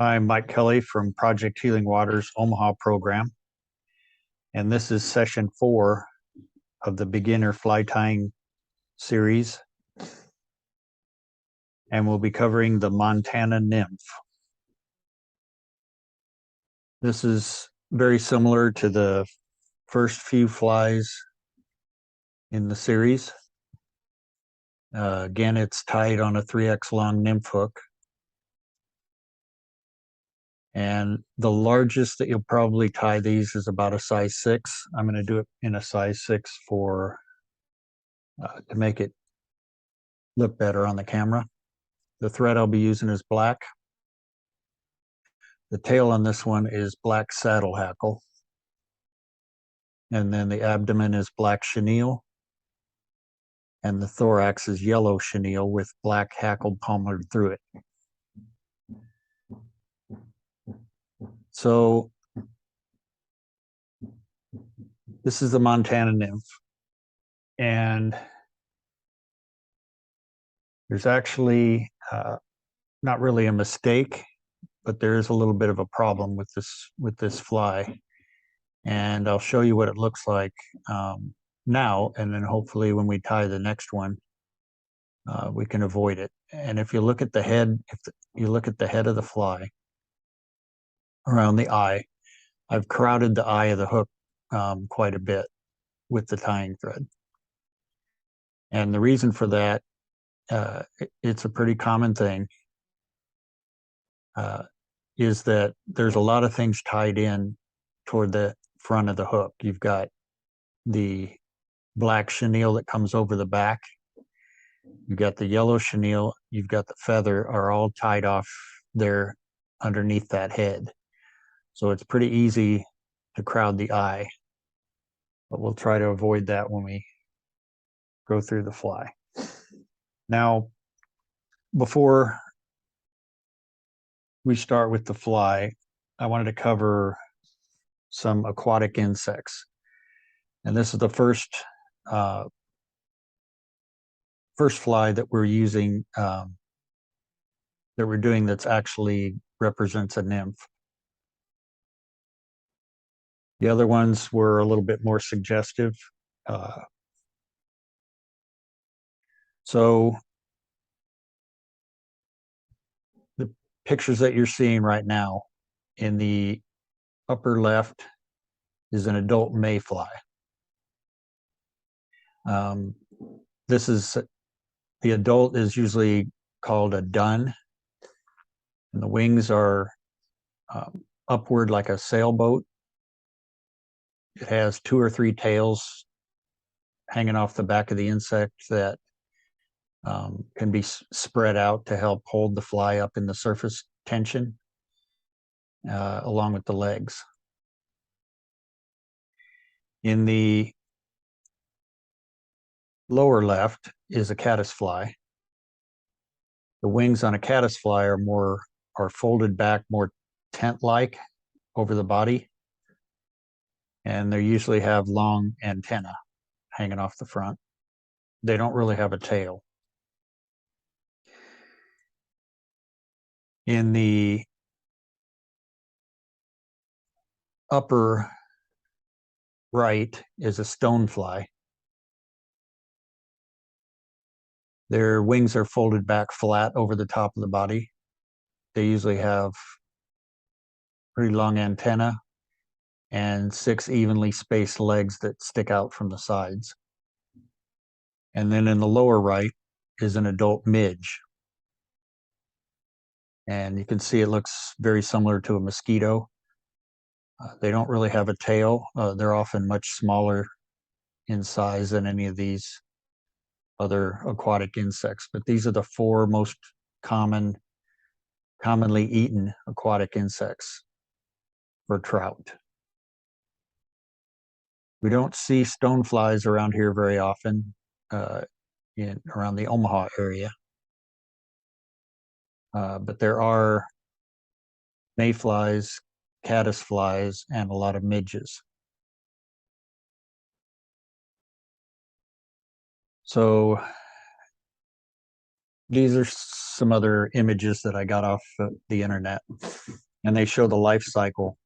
Hi, I'm Mike Kelly from Project Healing Waters Omaha program, and this is session 4 of the beginner fly tying series, and we'll be covering the Montana Nymph. This is very similar to the first few flies in the series. Again, it's tied on a 3x long nymph hook. And the largest that you'll probably tie these is about a size 6. I'm going to do it in a size 6 to make it look better on the camera. The thread I'll be using is black. The tail on this one is black saddle hackle. And then the abdomen is black chenille. And the thorax is yellow chenille with black hackle palmered through it. So this is the Montana Nymph. And there's actually not really a mistake, but there is a little bit of a problem with this fly. And I'll show you what it looks like now, and then hopefully when we tie the next one, we can avoid it. And if you look at the head, you look at the head of the fly around the eye, I've crowded the eye of the hook quite a bit with the tying thread. And the reason for that, it's a pretty common thing, is that there's a lot of things tied in toward the front of the hook. You've got the black chenille that comes over the back. You've got the yellow chenille, you've got the feather, are all tied off there underneath that head. So it's pretty easy to crowd the eye, but we'll try to avoid that when we go through the fly. Now, before we start with the fly, I wanted to cover some aquatic insects. And this is the first fly that we're using, that we're doing, that's actually represents a nymph. The other ones were a little bit more suggestive. So the pictures that you're seeing right now, in the upper left is an adult mayfly. The adult is usually called a dun, and the wings are upward like a sailboat. It has 2 or 3 tails hanging off the back of the insect that can be spread out to help hold the fly up in the surface tension, along with the legs. In the lower left is a caddisfly. The wings on a caddisfly are folded back more tent-like over the body, and they usually have long antennae hanging off the front. They don't really have a tail. In the upper right is a stonefly. Their wings are folded back flat over the top of the body. They usually have pretty long antennae and 6 evenly spaced legs that stick out from the sides. And then in the lower right is an adult midge. And you can see it looks very similar to a mosquito. They don't really have a tail. They're often much smaller in size than any of these other aquatic insects, but these are the 4 most commonly eaten aquatic insects for trout. We don't see stoneflies around here very often, around the Omaha area, but there are mayflies, caddisflies, and a lot of midges. So these are some other images that I got off the internet, and they show the life cycle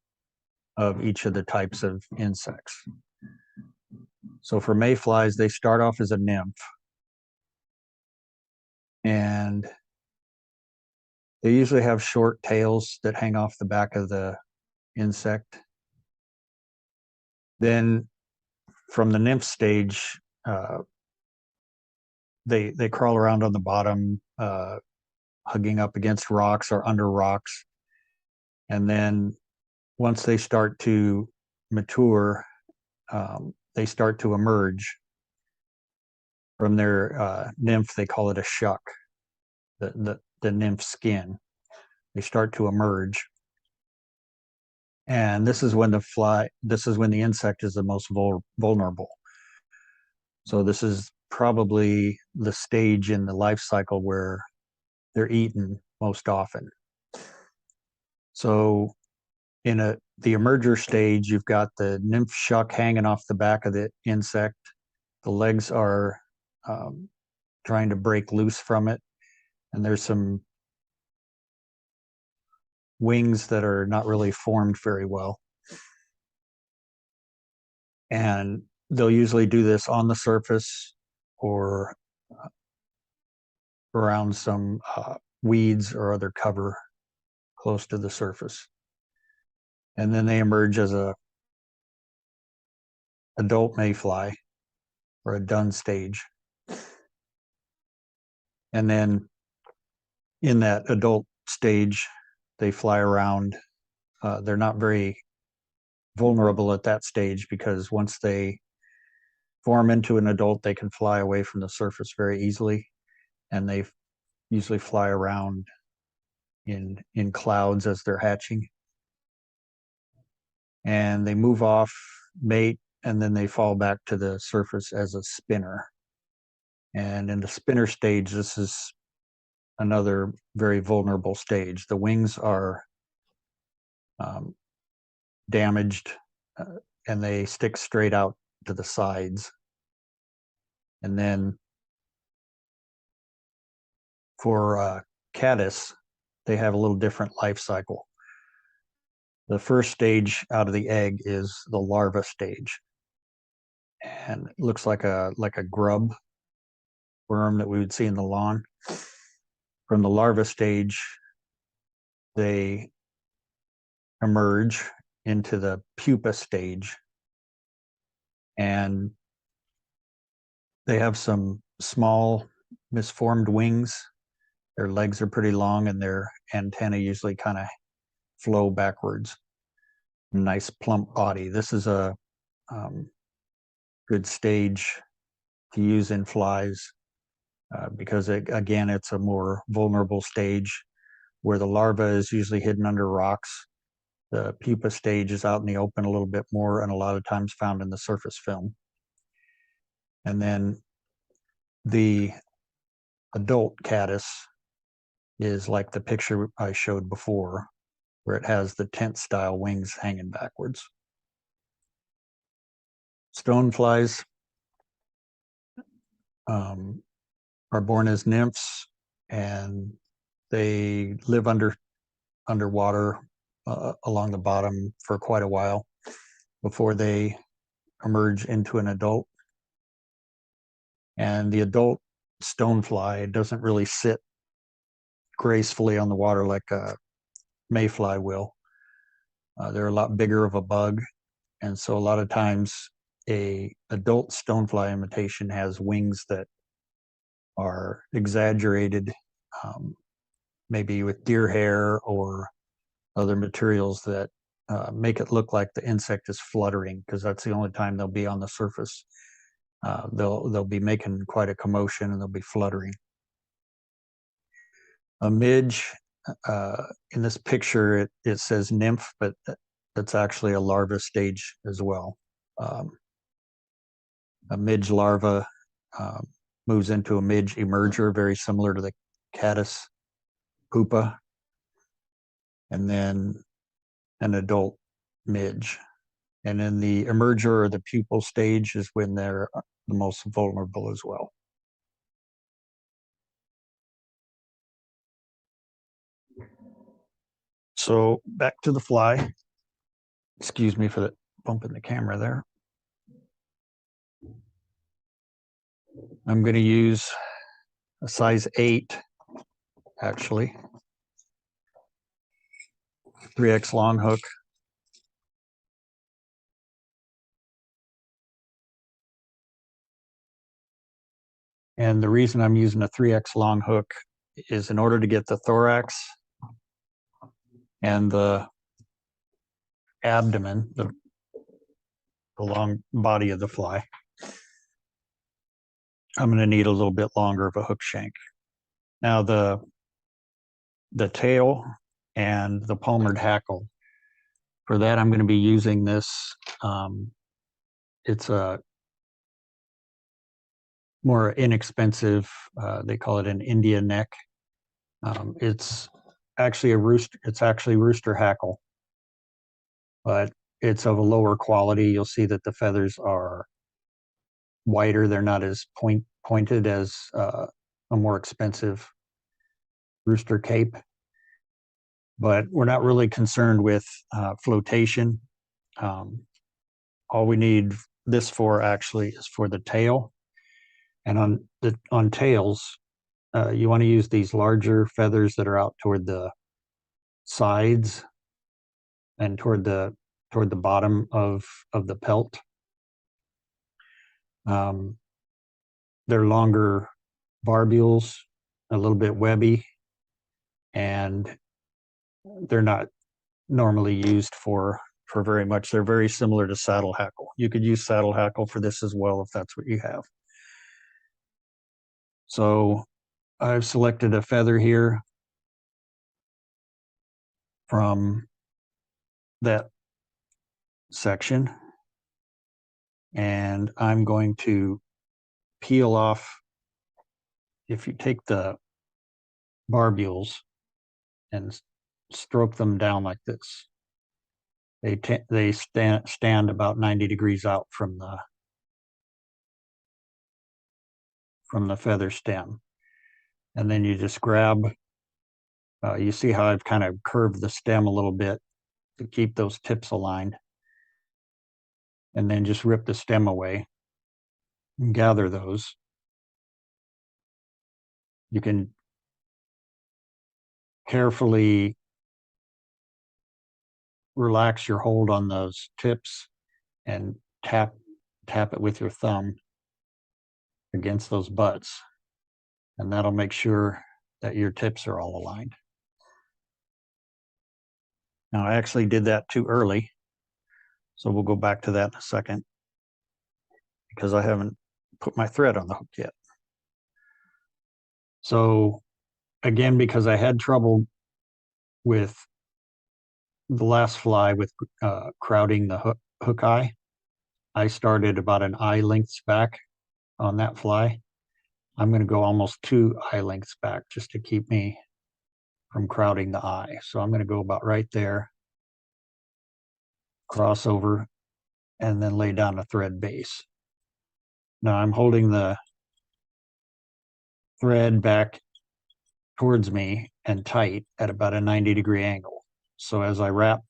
of each of the types of insects. So for mayflies, they start off as a nymph, and they usually have short tails that hang off the back of the insect. Then from the nymph stage, they crawl around on the bottom, hugging up against rocks or under rocks. And then once they start to mature, they start to emerge from their nymph. They call it a shuck, the nymph skin. They start to emerge. And this is when the insect is the most vulnerable. So this is probably the stage in the life cycle where they're eaten most often. So in the emerger stage, you've got the nymph shuck hanging off the back of the insect. The legs are trying to break loose from it, and there's some wings that are not really formed very well. And they'll usually do this on the surface or around some weeds or other cover close to the surface. And then they emerge as a adult mayfly or a dun stage. And then in that adult stage, they fly around. They're not very vulnerable at that stage because once they form into an adult, they can fly away from the surface very easily, and they usually fly around in clouds as they're hatching. And they move off, mate, and then they fall back to the surface as a spinner. And in the spinner stage, this is another very vulnerable stage. The wings are damaged, and they stick straight out to the sides. And then for caddis, they have a little different life cycle. The first stage out of the egg is the larva stage, and it looks like a grub worm that we would see in the lawn. From the larva stage, they emerge into the pupa stage, and they have some small misformed wings. Their legs are pretty long, and their antennae usually kind of flow backwards. Nice plump body. This is a good stage to use in flies because again, it's a more vulnerable stage where the larva is usually hidden under rocks. The pupa stage is out in the open a little bit more, and a lot of times found in the surface film. And then the adult caddis is like the picture I showed before, where it has the tent style wings hanging backwards. Stoneflies are born as nymphs, and they live underwater along the bottom for quite a while before they emerge into an adult. And the adult stonefly doesn't really sit gracefully on the water like a mayfly will. They're a lot bigger of a bug, and so a lot of times a adult stonefly imitation has wings that are exaggerated, maybe with deer hair or other materials that make it look like the insect is fluttering, because that's the only time they'll be on the surface. They'll be making quite a commotion, and they'll be fluttering. A midge, in this picture, it says nymph, but that's actually a larva stage as well. A midge larva moves into a midge emerger, very similar to the caddis pupa, and then an adult midge. And in the emerger or the pupal stage is when they're the most vulnerable as well. So back to the fly. Excuse me for the bump in the camera there. I'm going to use a size 8, actually, 3X long hook. And the reason I'm using a 3X long hook is in order to get the thorax and the abdomen, the long body of the fly, I'm going to need a little bit longer of a hook shank. Now the tail and the palmered hackle, for that I'm going to be using this. It's a more inexpensive, they call it an India neck. It's actually rooster hackle, but it's of a lower quality. You'll see that the feathers are wider. They're not as pointed as a more expensive rooster cape. But we're not really concerned with flotation. All we need this for actually is for the tail. And on tails, you want to use these larger feathers that are out toward the sides and toward the bottom of the pelt. They're longer barbules, a little bit webby, and they're not normally used for very much. They're very similar to saddle hackle. You could use saddle hackle for this as well if that's what you have. So I've selected a feather here from that section, and I'm going to peel off. If you take the barbules and stroke them down like this, they stand about 90 degrees out from the feather stem. And then you just grab, you see how I've kind of curved the stem a little bit to keep those tips aligned. And then just rip the stem away and gather those. You can carefully relax your hold on those tips and tap it with your thumb against those butts. And that'll make sure that your tips are all aligned. Now, I actually did that too early, so we'll go back to that in a second because I haven't put my thread on the hook yet. So again, because I had trouble with the last fly with crowding the hook eye, I started about an eye lengths back on that fly. I'm going to go almost 2 eye lengths back just to keep me from crowding the eye. So I'm going to go about right there, cross over, and then lay down a thread base. Now I'm holding the thread back towards me and tight at about a 90-degree angle. So as I wrap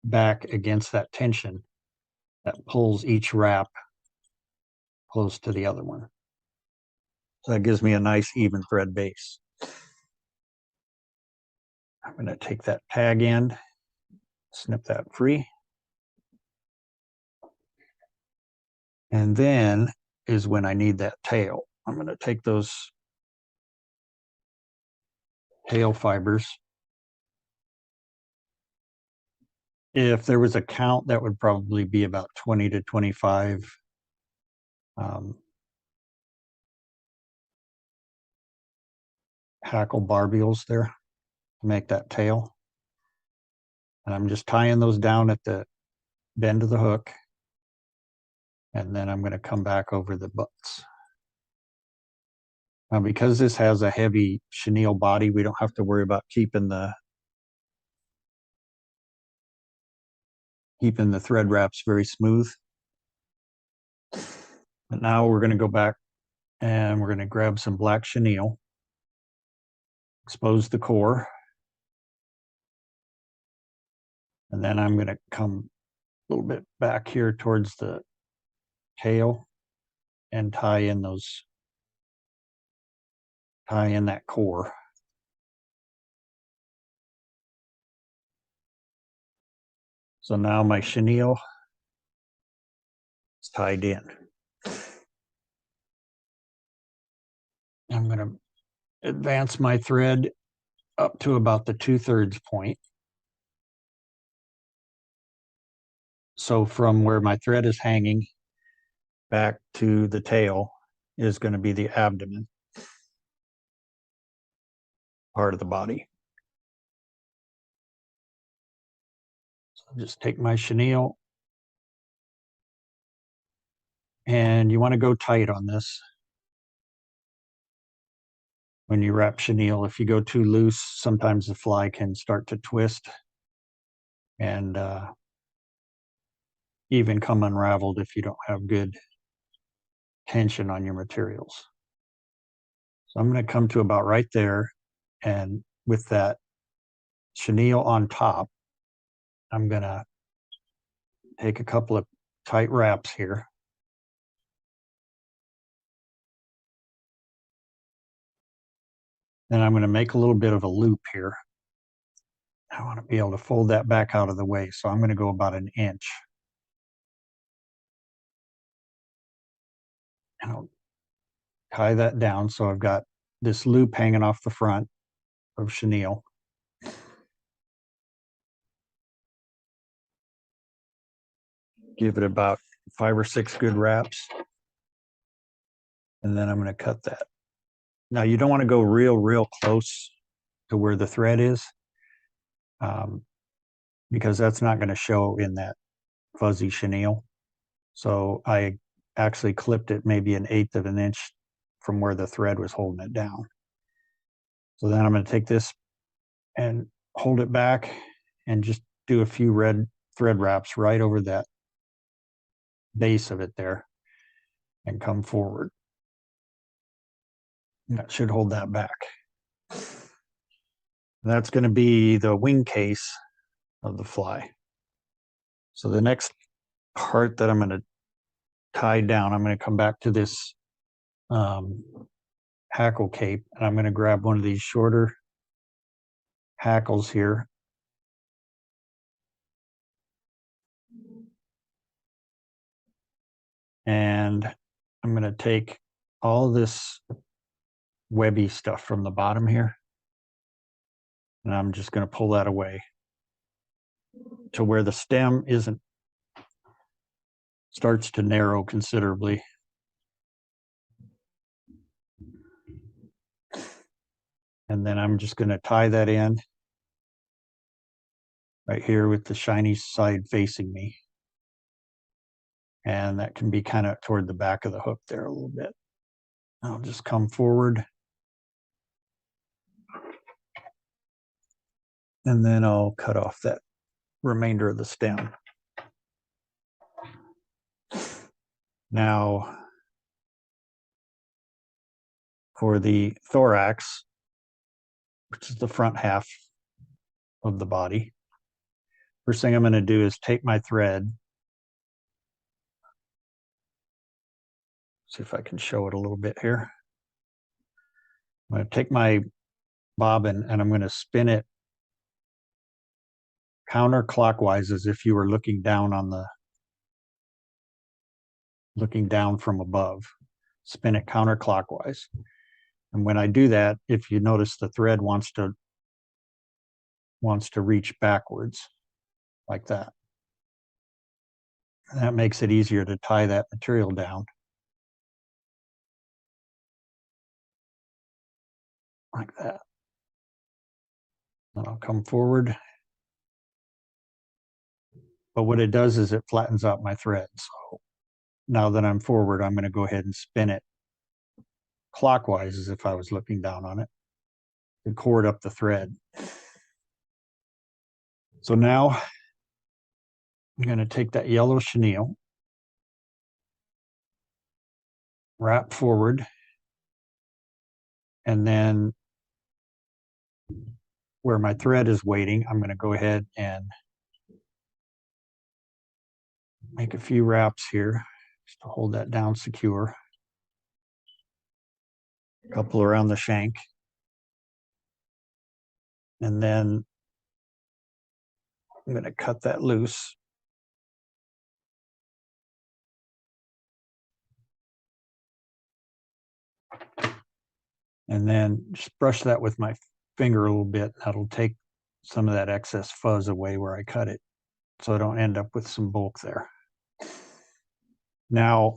back against that tension, that pulls each wrap close to the other one. So that gives me a nice even thread base. I'm going to take that tag end, snip that free. And then is when I need that tail. I'm going to take those tail fibers. If there was a count, that would probably be about 20 to 25 hackle barbules there to make that tail. And I'm just tying those down at the bend of the hook. And then I'm going to come back over the butts. Now, because this has a heavy chenille body, we don't have to worry about keeping the thread wraps very smooth. But now we're going to go back and we're going to grab some black chenille, expose the core, And then I'm going to come a little bit back here towards the tail and tie in that core. So now my chenille is tied in. I'm going to advance my thread up to about the 2/3 point. So from where my thread is hanging back to the tail is going to be the abdomen part of the body. So I'll just take my chenille, and you want to go tight on this when you wrap chenille. If you go too loose, sometimes the fly can start to twist and even come unraveled if you don't have good tension on your materials. So I'm going to come to about right there, and with that chenille on top, I'm going to take a couple of tight wraps here. Then I'm going to make a little bit of a loop here. I want to be able to fold that back out of the way, so I'm going to go about 1 inch. And I'll tie that down so I've got this loop hanging off the front of chenille. Give it about 5 or 6 good wraps. And then I'm going to cut that. Now you don't want to go real close to where the thread is, because that's not going to show in that fuzzy chenille. So I actually clipped it maybe 1/8 of an inch from where the thread was holding it down. So then I'm going to take this and hold it back and just do a few red thread wraps right over that base of it there and come forward. And that should hold that back. And that's going to be the wing case of the fly. So the next part that I'm going to tie down, I'm going to come back to this hackle cape, and I'm going to grab one of these shorter hackles here. And I'm going to take all this webby stuff from the bottom here, and I'm just going to pull that away to where the stem starts to narrow considerably. And then I'm just going to tie that in right here with the shiny side facing me. And that can be kind of toward the back of the hook there a little bit. I'll just come forward. And then I'll cut off that remainder of the stem. Now, for the thorax, which is the front half of the body, first thing I'm going to do is take my thread. See if I can show it a little bit here. I'm going to take my bobbin and I'm going to spin it counterclockwise, as if you were looking down from above. Spin it counterclockwise. And when I do that, if you notice, the thread wants to reach backwards like that. And that makes it easier to tie that material down. Like that. And I'll come forward. But what it does is it flattens out my thread. So now that I'm forward, I'm going to go ahead and spin it clockwise, as if I was looking down on it, to cord up the thread. So now I'm going to take that yellow chenille, wrap forward, and then where my thread is waiting, I'm going to go ahead and make a few wraps here just to hold that down secure. A couple around the shank. And then I'm going to cut that loose. And then just brush that with my finger a little bit. That'll take some of that excess fuzz away where I cut it, so I don't end up with some bulk there. Now,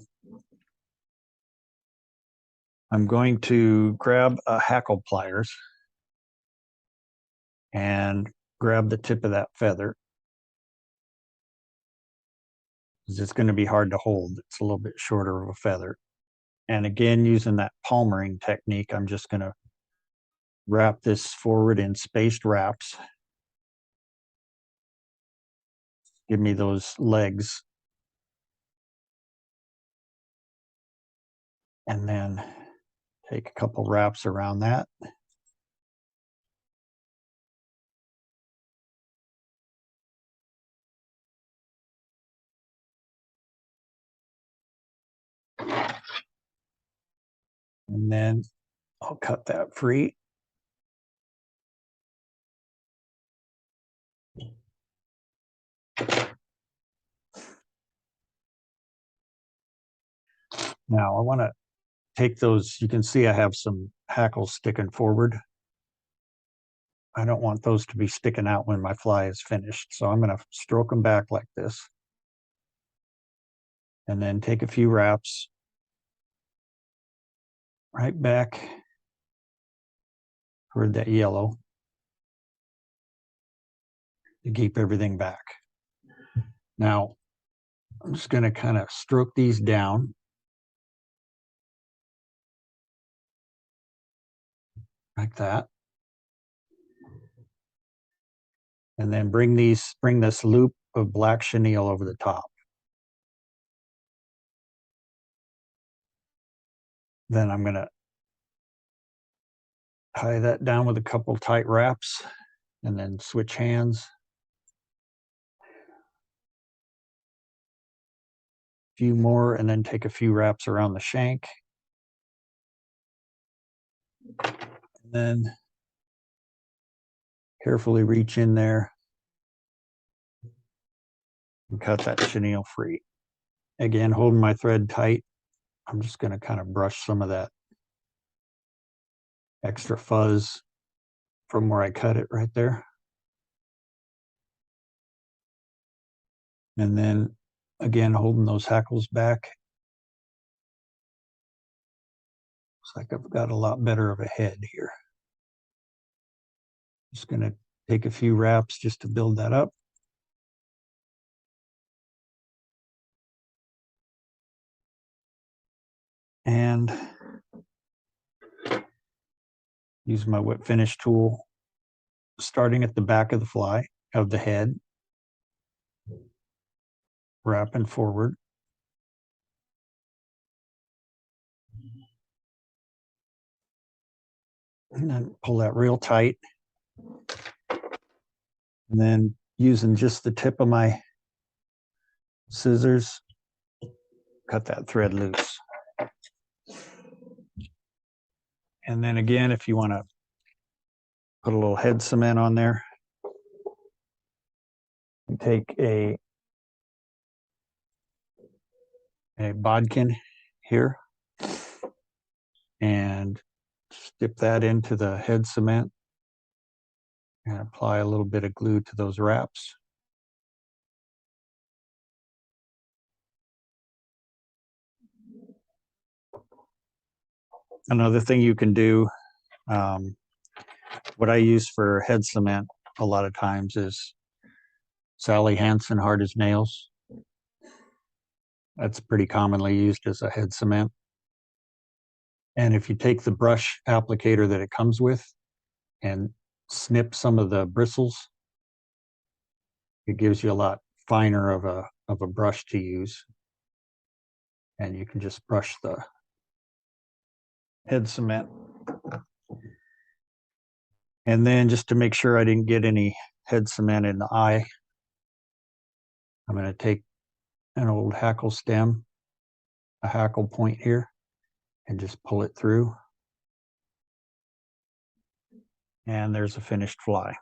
I'm going to grab a hackle pliers and grab the tip of that feather. It's going to be hard to hold. It's a little bit shorter of a feather. And again, using that palmering technique, I'm just going to wrap this forward in spaced wraps. Give me those legs. And then take a couple wraps around that. And then I'll cut that free. Now I want to take those, you can see I have some hackles sticking forward. I don't want those to be sticking out when my fly is finished. So I'm going to stroke them back like this. And then take a few wraps right back toward that yellow to keep everything back. Now, I'm just going to kind of stroke these down. Like that. And then bring this loop of black chenille over the top. Then I'm going to tie that down with a couple tight wraps and then switch hands. A few more and then take a few wraps around the shank. And then carefully reach in there and cut that chenille free. Again, holding my thread tight, I'm just going to kind of brush some of that extra fuzz from where I cut it right there. And then again, holding those hackles back. Looks like I've got a lot better of a head here. Just going to take a few wraps just to build that up. And use my whip finish tool, starting at the back of the fly, of the head, wrapping forward. And then pull that real tight. And then using just the tip of my scissors, cut that thread loose. And then again, if you want to put a little head cement on there, you take a bodkin here and dip that into the head cement and apply a little bit of glue to those wraps. Another thing you can do, what I use for head cement a lot of times is Sally Hansen Hard as Nails. That's pretty commonly used as a head cement. And if you take the brush applicator that it comes with and snip some of the bristles, it gives you a lot finer of a brush to use. And you can just brush the head cement. And then just to make sure I didn't get any head cement in the eye, I'm going to take an old hackle stem, a hackle point here, and just pull it through. And there's a finished fly.